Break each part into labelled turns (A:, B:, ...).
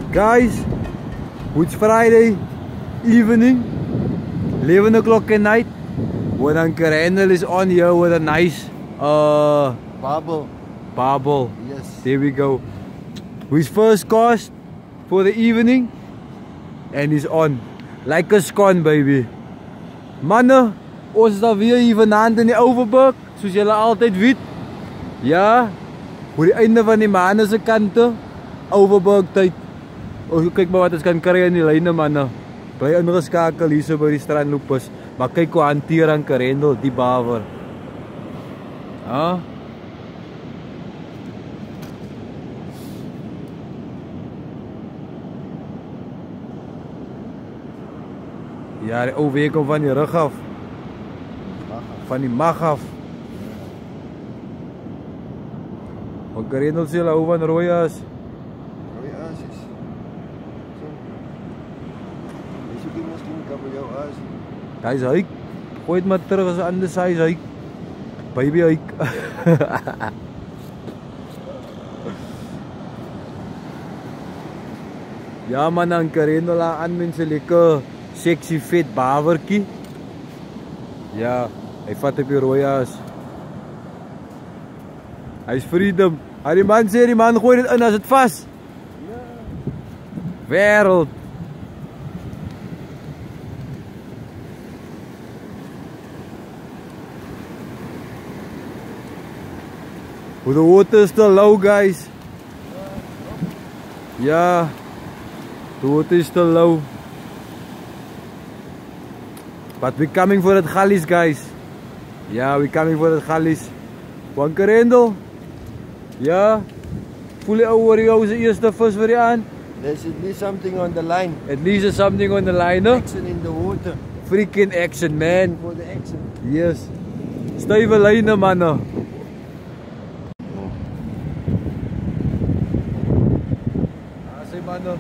A: Guys, it's Friday evening, 11 o'clock at night, when Uncle Randall is on here with a nice
B: barbel.
A: Yes, there we go. His first cast for the evening, and he's on like a scone, baby. Manne, ons is daar weer hier vanaand in die Overberg, soos julle altyd weet. Ja, voor die einde van die maand se kante, Overberg tyd. Kyk maar wat ons kan kry in die lyne, manne. Bly ingeskakel hier so by die strandloopers. Maar kyk hoe hanteer aan Karendel die bawer. Ja, die ou weer kom van die rug af. Van die mag af. Want Karendel sê hulle hou van rooi as.
B: Rooi as is. Jy soek hier miskien kabeljou as.
A: Hy is hyk. Gooi het maar terug as anders hy is hyk. Baby hyk. Ja man, aan Karendel aan mense lekker sexy vet bawerkie. Ja, hy vat op die rooi as. Hy is freedom. Die man sê die man gooi dit in as dit vas. Ja. Wêreld. Well, the water is still low, guys. Yeah, the water is still low. But we're coming for that gallies, guys. Yeah, we're coming for that gallies. Van Karendel. Ja, voel jy oor jou se eerste vis vir die aan?
B: There's at least something on the line.
A: At least there's something on the line, no?
B: Action in the water.
A: Freaking action, man.
B: For the action.
A: Yes. Stywe lyne, manne. Sê manne.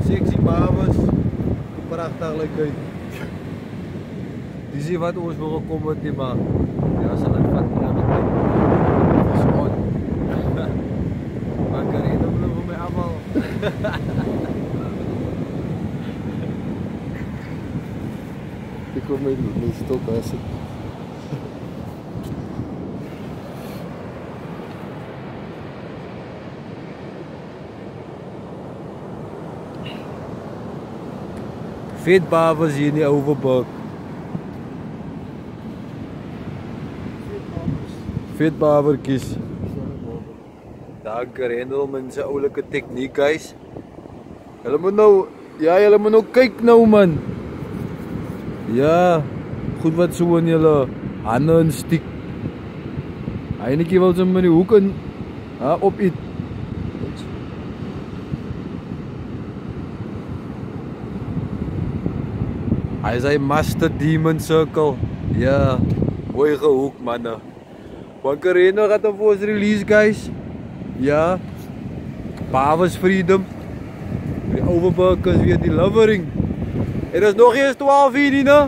A: Sexy bawers. Pragtig lyk hy. Dis wat ons wil gekom het, maar ja, as hulle vat nie aan die maar Karendel wil vir my afval.
B: Ek kom met my stok as ek.
A: Vet bawers hier in die Overberg. Vet bawertjies. Daar Karendel met sy oulike tegniek, guys. Julle moet nou, ja, julle moet nou kyk nou, man. Ja, goed wat so in julle hande instiek. Eindekie wil sy met die hoek in op eet. Hy is hy master demon circle. Ja, mooi gehoek, manne. Van Karendel gaat hem voor ons release, guys. Ja. Bawers freedom. Die Overberg is weer delivering. En dat is nog eens 12 uur, ne?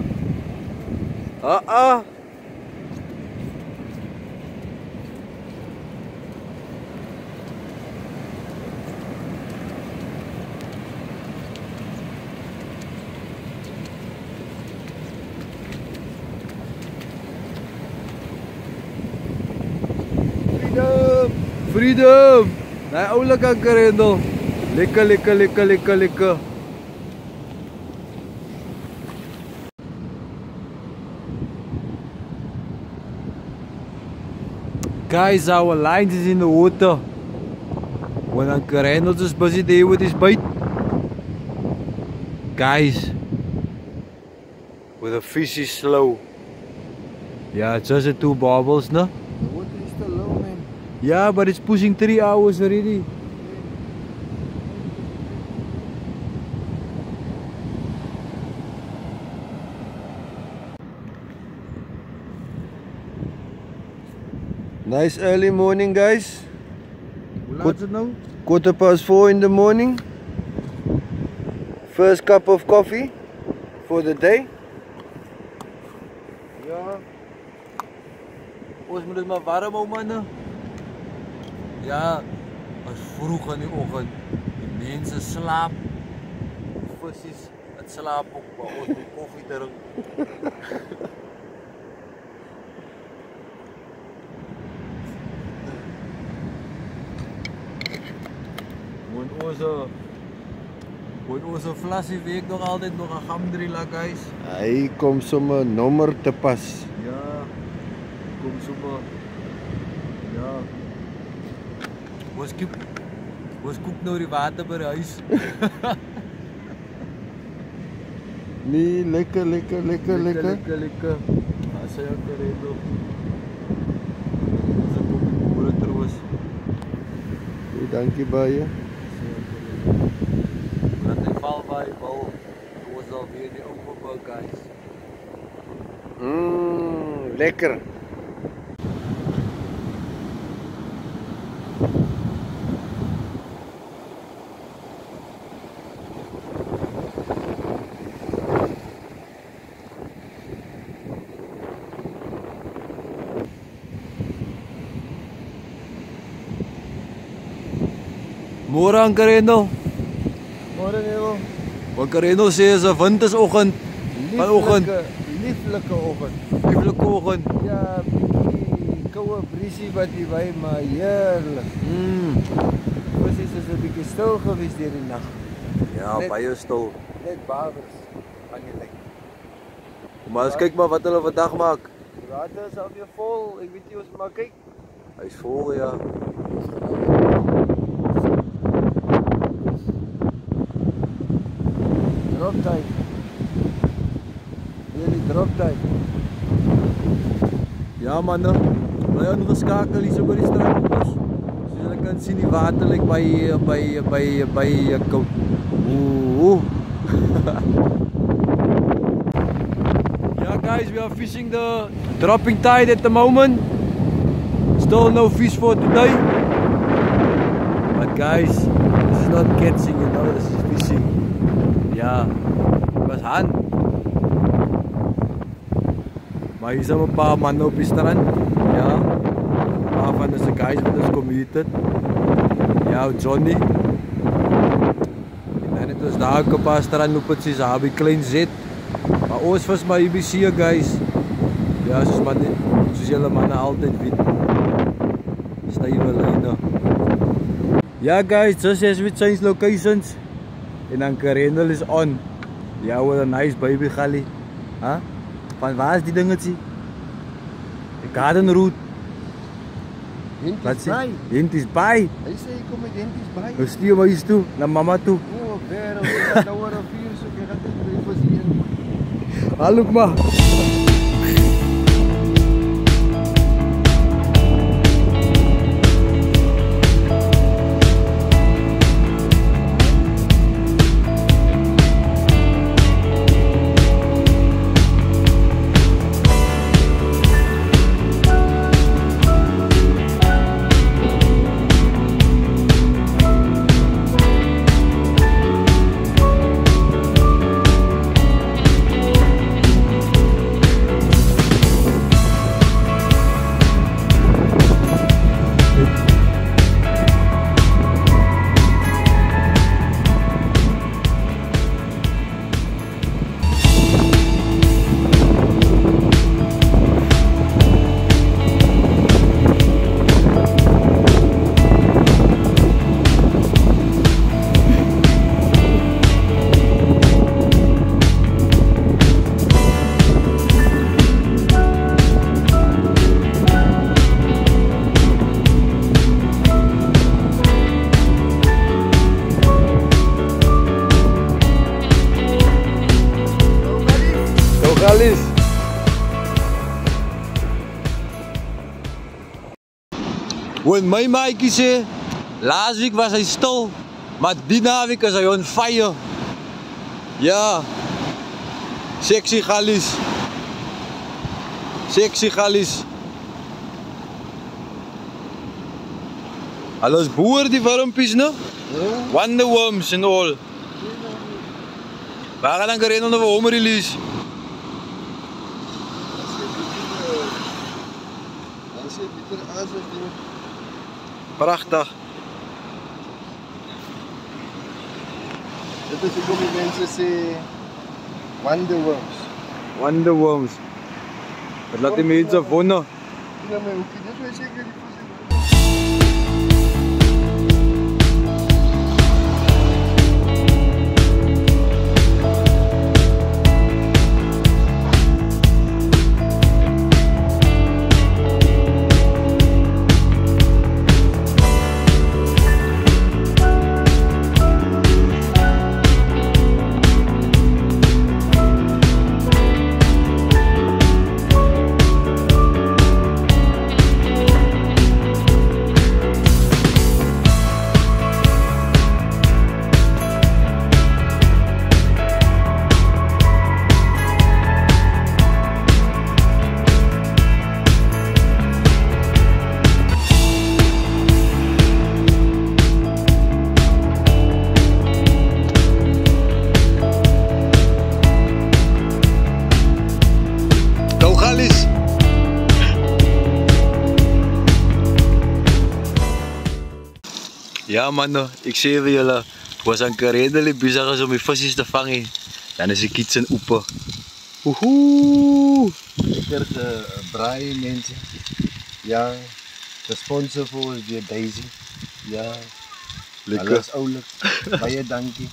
A: Freedom! Nee, oulike aan Karendel. Lekker, lekker, lekker, lekker, lekker. Guys, our lines is in the water. When Karendel is busy there with his bait. Guys, with the fish is slow. Yeah, it's just the two bobbles, no?
B: The water is still low, man.
A: Yeah, but it's pushing 3 hours already.
B: Nice early morning, guys.
A: Hoe laat is het nou?
B: 4:15 in the morning. First cup of coffee for the day.
A: Ja. Ons moet dit maar warm hou, manne. Ja. is vroeg in die oggend. Die mense slaap. Die vissies, het slaap ook, maar ons moet koffie drink. Moet onze flassie week nog altijd nog een gamdrilla, guys.
B: Hy kom sommer nommer te pas.
A: Ja, kom sommer. Ja. Ons koek nou die water by die huis.
B: Nee, lekker.
A: As jy ook gereed op. Dis 'n koppie boere troos.
B: Hey, dankie baie.
A: Dat ek val by bal. Ons al weer die opbou, guys.
B: Lekker.
A: Môre aan Kareno.
B: Môre Nero.
A: Wat Kareno sê is 'n wintersoggend. Vanoggend.
B: Lieflike oggend.
A: Lieflike oggend.
B: Ja, bietjie koue briesie wat hier by, maar heerlik. Presies, is 'n bietjie stil gewees deur die nag.
A: Ja,
B: Net-
A: baie stil.
B: Net barbers aan die lyn.
A: Maar eens kyk maar wat hulle vandag maak.
B: Die water is al weer vol. Ek weet nie ons maar kyk.
A: Hy's vol, ja.
B: Drop tyd. Hierdie drop tyd.
A: Ja manne, bly ingeskakel hier so by die strandbos. Soos julle kan sien, die water lyk by koud. Ooh. Yeah guys, we are fishing the dropping tide at the moment. Still no fish for today. But guys, this is not catching, you know, this is fishing. Ja, was hand. Maar hier zijn een paar mannen op die strand. Ja, een paar van deze guys wat ons committed. Ja, Johnny. En dan het ons daar ook een paar strand op het is, een klein zit. Maar ons was maar hier guys. Ja, soos jullie mannen altijd weten. Stijve lijnen. Ja guys, just as we change locations. En dan Kareno is on. Ja, what a nice baby Gali. Huh? Van waar is die dingetje? De garden route.
B: Hint is by.
A: Hint is by.
B: Hy sê hy kom met hint is by.
A: Nou stuur maar hier toe, naar mama toe.
B: O, wêreld, ek gaan nou oor 'n vuur soek, ek gaan dit by voorsien.
A: Hallo maar. Galis. When my maatjie sê, last week was hy stil, maar die naweek is hy on fire. Ja. Sexy Galis. Sexy Galis. Alles boer die wormpies, no? Wonder worms and all. Waar gaan dan Kareno nou home release? Prachtig.
B: Dit is hoekom die mense sê wonderworms.
A: Wonderworms. Het laat die mense wonder.
B: Ja, my hoekie, dit is seker die visie.
A: Ja man, ik zie vir julle, was aan Karendel bezig is om die visjes te vangen. Dan is die kitchen open. Woehoe!
B: Lekker braai mense. Ja, de sponsor vir ons weer Daisy. Ja,
A: Lekker.
B: alles oulik. Baie dankie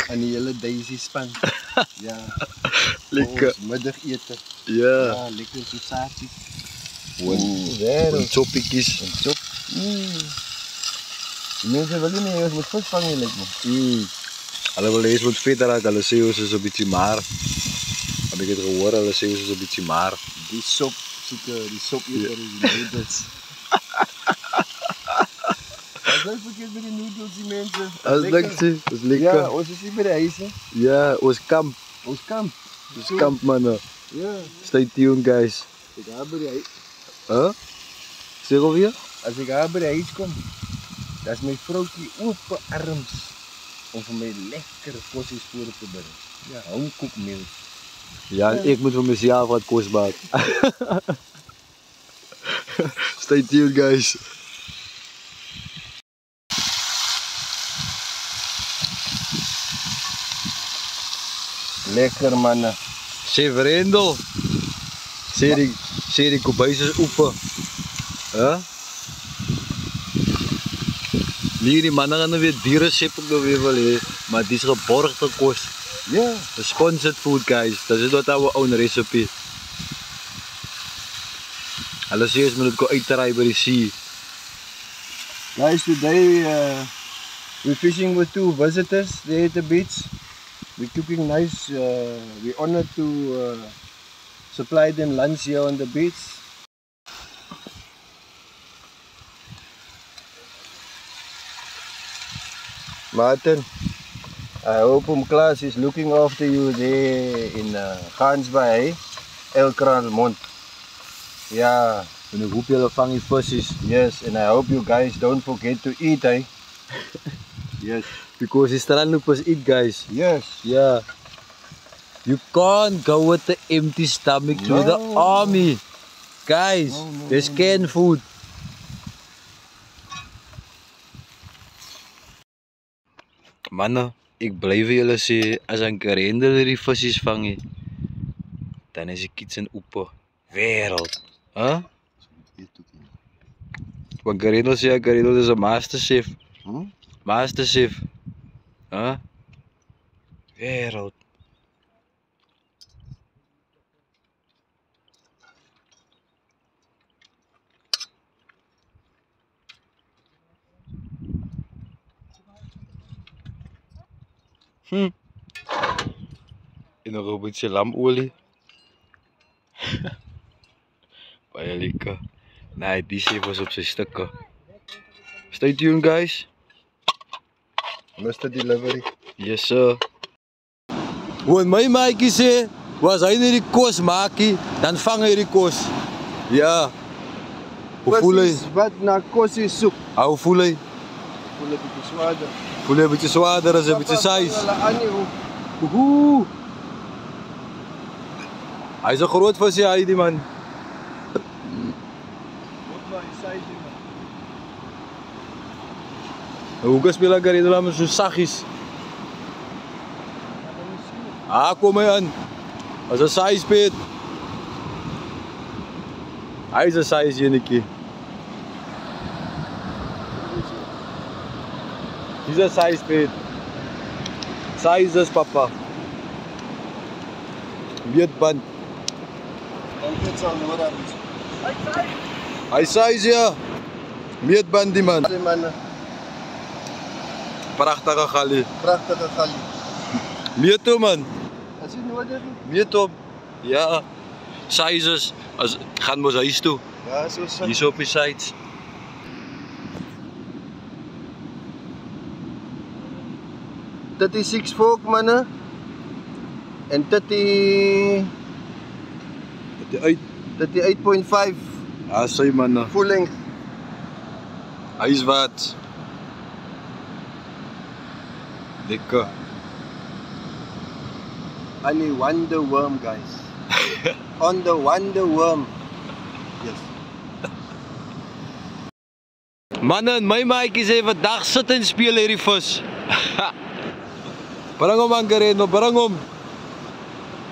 B: aan die hele Daisy span. Ja,
A: Lekker.
B: ons middagete.
A: Ja.
B: Ja, lekker sosatie.
A: En choppikies.
B: En chop. Die mense wil nie ons moet vis vang lyk my.
A: Hulle wil eens moet vet raak, hulle sê ons is 'n bietjie maar. Heb ik het gehoord, hulle sê ons is 'n bietjie maar.
B: Die sop soeke, die sop eet die noodles. Wat is verkeerd met die noodles die mense?
A: Dat is lekker, dat is lekker.
B: Ja, ons is hier by die huis hè.
A: Ja, ons kamp.
B: Ons kamp.
A: Ons kamp manne.
B: Ja.
A: Stay tuned guys.
B: Ek daar by die huis.
A: Huh? Sê gou weer?
B: As ek daar by die huis kom, dat is my vroukie open arms om vir my lekker kossies voor te bring. Ja, home cooked meals.
A: Ja, en ik moet voor mezelf wat kost maken. Stay tuned guys.
B: Lekker manne.
A: Severendel. Serie kobuis is open. Huh? Nee, die mannen gaan weer dierensep ook weer wel hê, maar die is geborgde kost.
B: Ja.
A: The sponsored food guys. Dat is wat our own recipe. Hulle sê ons moet dit go uitry by die see.
B: Guys, today we're fishing with two visitors there at the beach. We're cooking nice. We're honored to supply them lunch here on the beach. Martin, I hope Klaas is looking after you there in Gansbaai, Elkraalmond. Yeah.
A: En ek hoop julle vang die visies.
B: Yes, and I hope you guys don't forget to eat, eh? Yes.
A: Because it's strandloopers eat guys.
B: Yes.
A: Yeah. You can't go with the empty stomach to the army. Guys, there's canned food. Manne, ik blijf jullie sê, as aan Karendel die visies vang, dan is die kitchen open. Wereld. Huh? Want Karendel sê, Karendel is een masterchef. Masterchef. Huh? Wereld. En nog een beetje lamolie. Baie lekker. Nee, die chef was op zijn stukken. Stay tuned guys.
B: Mr. Delivery.
A: Yes sir. Hoe my maatjie sê, was hy nie die kos maakie, dan vang hy die kos. Ja. Hoe voel hy?
B: Wat na kosie soek.
A: Hoe voel hy?
B: Voel 'n bietjie swaarder.
A: Voel hy 'n bietjie swaarder as 'n bietjie size?
B: Woehoe.
A: Hy is 'n groot visie hy die man. Hoe speel hy Karendel met so saggies? Ah, kom maar aan. Dat is een saai speet. Hij is een saai zinnetje. Hij is een saai speet. Saai is papa. Beerdband. Hij saai is ja. Beerdband die man. Prachtige gali.
B: Prachtige gali.
A: Meto man.
B: As jy nodig?
A: Meto. Ja. Sizes. As gaan mos huis toe.
B: Ja, so sit.
A: Hier op die sides.
B: .36 fork manne. En 30
A: uit
B: 38.5.
A: Ja, sê man.
B: Full length.
A: Hy is wat. Lekker.
B: On the Wonder Worm, guys. On the Wonder Worm. Yes.
A: Mannen, my maatjies het vandag sit en speel hierdie vis. Bring hom aan Gareno, bring hom.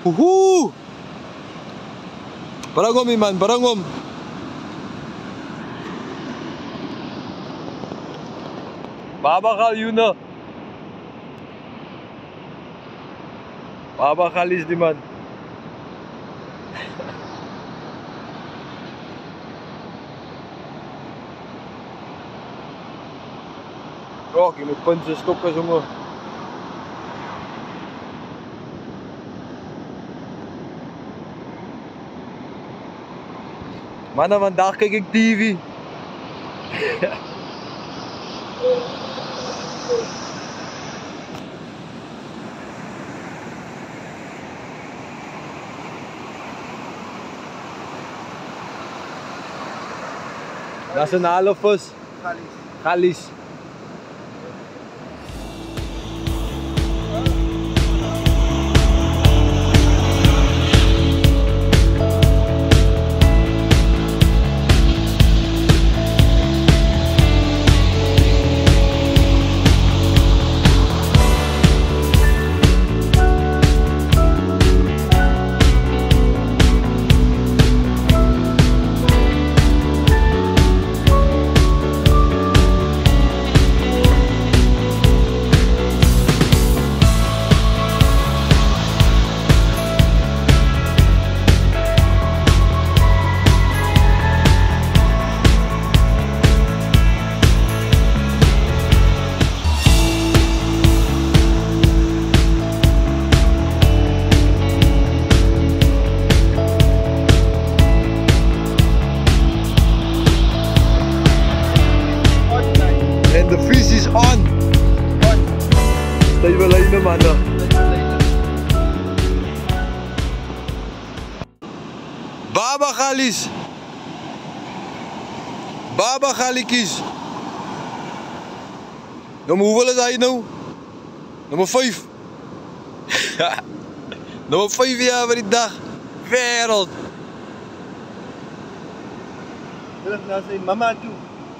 A: Woehoe. Bring hom man, bring hom. Baba Galjuna. Baba Galis die man. Rock, jy moet punte stokke sommer. Manne, vandag kyk ek TV. Nasionale vis. Galis. And the fish is on. Stay wel lijnen mannen. Baba Galis. Baba Galikies. Hoeveel is hij nou? Nummer 5. Nummer 5 jaar van die dag. Wereld.
B: Terug naar zijn mama toe.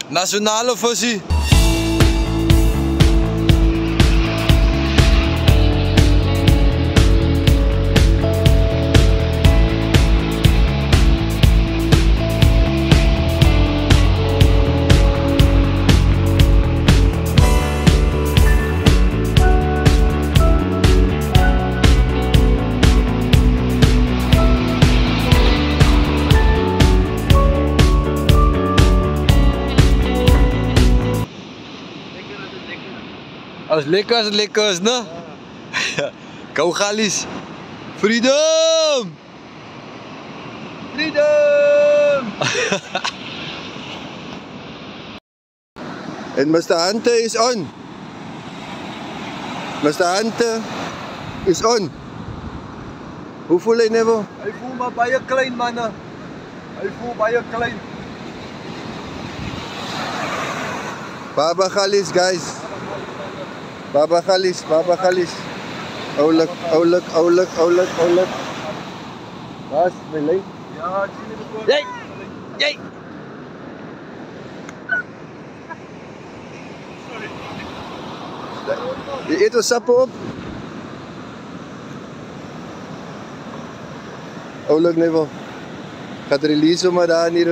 A: Nationale visie. Als lekker is, ne? Kou Galis. Freedom!
B: Freedom! And Mr. Hunter is on. Mr. Hunter is on. Hoe voel hy nou?
A: Hy voel maar baie klein manne. Hy voel baie klein.
B: Baba Galis, guys. Baba Galis, Baba Galis. Oulik, oulik, oulik, oulik, oulik. Waar is my lyn?
A: Ja, ek sien dit voor. Jy! Jy!
B: Jy eet ons sappe op. Oulik Neville. Gaat release maar daar in die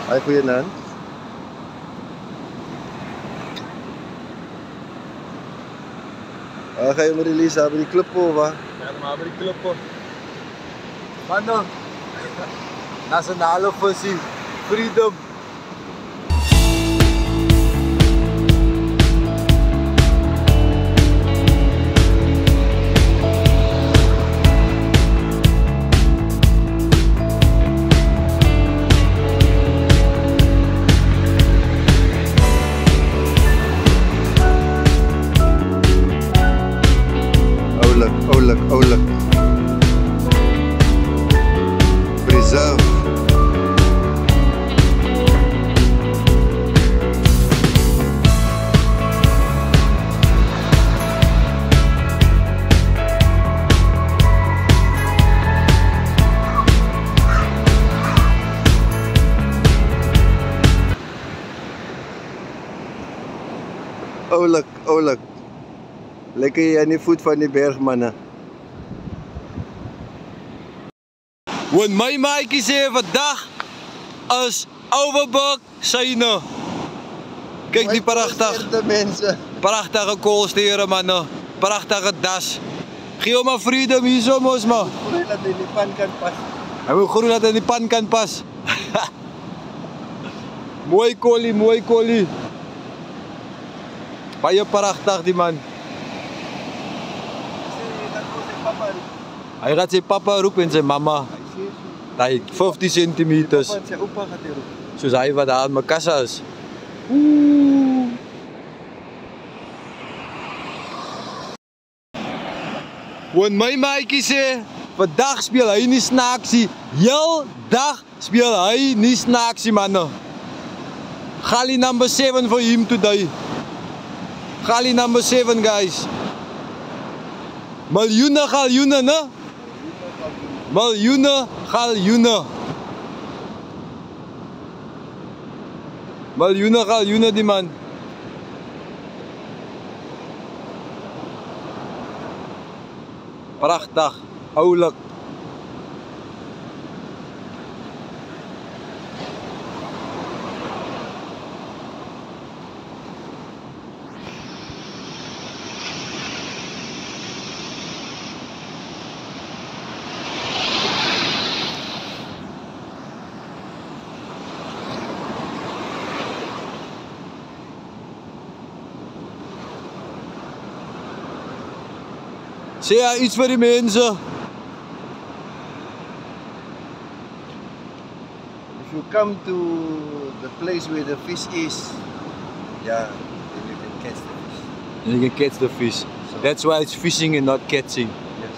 B: hy goeie naam. Ga je hem release daar bij die club of wat?
A: Ja, maar bij die club hoor. Mannen, nationale visie, freedom.
B: Oulik. Preserve. Oulik. Lekker hier aan die voet van die berg, mannen.
A: Want my maatjie sê vandag is Overberg syne. Kyk die pragtige koolstere manne, pragtige das. Gee hom maar freedom hierso mos maar.
B: Groei dat in die pan kan pas.
A: Hy wil groei dat in die pan kan pas. Mooi kolie. Baie pragtig die man. Hy gaat sy papa roep en sy mama. Hy 50 centimeters. Soos hy wat daar in my kassa is. Want my maatjie sê, vandag speel hy nie snaaksie. Heel dag speel hy nie snaaksie manne. Gali number 7 for him today. Gali number 7 guys. Miljoene, ne? Miljoene die man. Prachtig, oulik. Sê jy iets vir die mense?
B: If you come to the place where the fish is, yeah, then you can catch the fish.
A: And you can catch the fish. So that's why it's fishing and not catching.
B: Yes.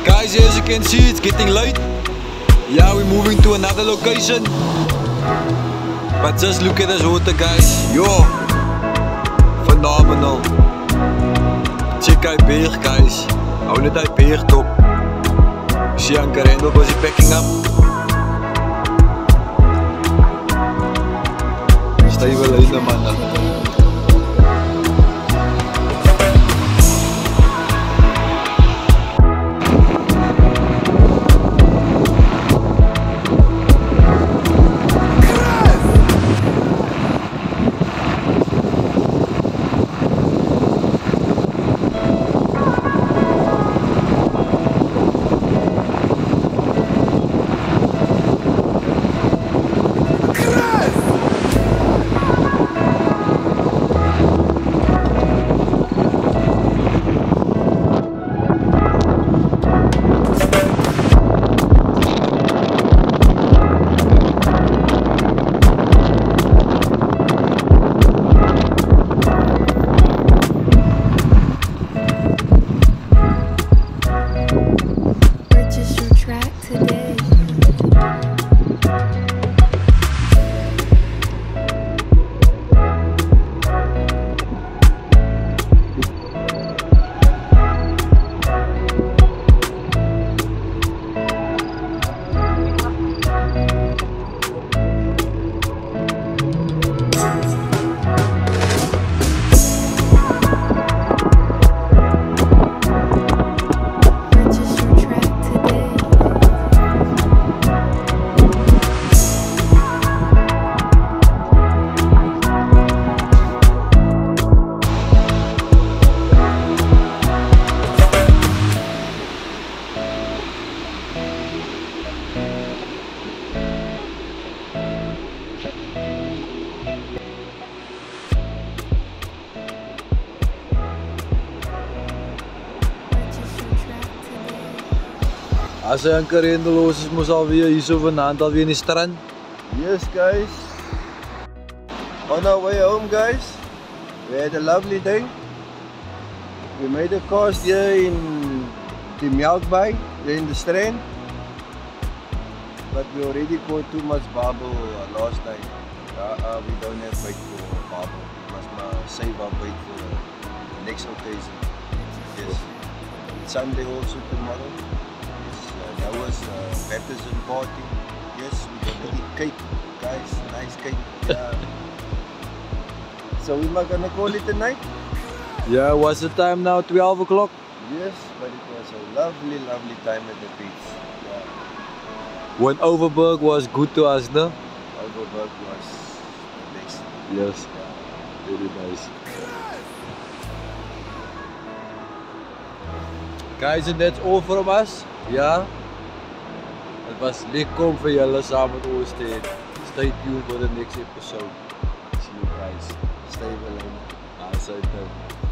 A: Guys, as you can see, it's getting late. Yeah, we're moving to another location. But just look at this water, guys. Yo, phenomenal. Check out beer, guys. Hou net uit beer top. See Ankarendo was he packing up. Stay wel in the man. As hy Ankarendo los is, moes alweer hier so vanaand alweer in die strand.
B: Yes, guys. On our way home, guys, we had a lovely day. We made a cast here in the Melkbaai, here in the strand. But we already caught too much barbel last night. We don't have bait for barbel. We must save our bait for the next occasion. Yes. Sunday also tomorrow. That was baptism party. Yes, we got to eat cake, guys. Nice cake. Yeah. So we are gonna call it a night.
A: Yeah, what's the time now? 12 o'clock?
B: Yes, but it was a lovely, lovely time at the beach. Yeah.
A: When Overberg was good to us, no?
B: Overberg was the best.
A: Yes,
B: Yeah.
A: very nice. Guys, and that's all from us. Yeah. Het was lekker om vir julle saam met ons te hê. Stay tuned for the next episode. See you guys.
B: Stay well.
A: Nice.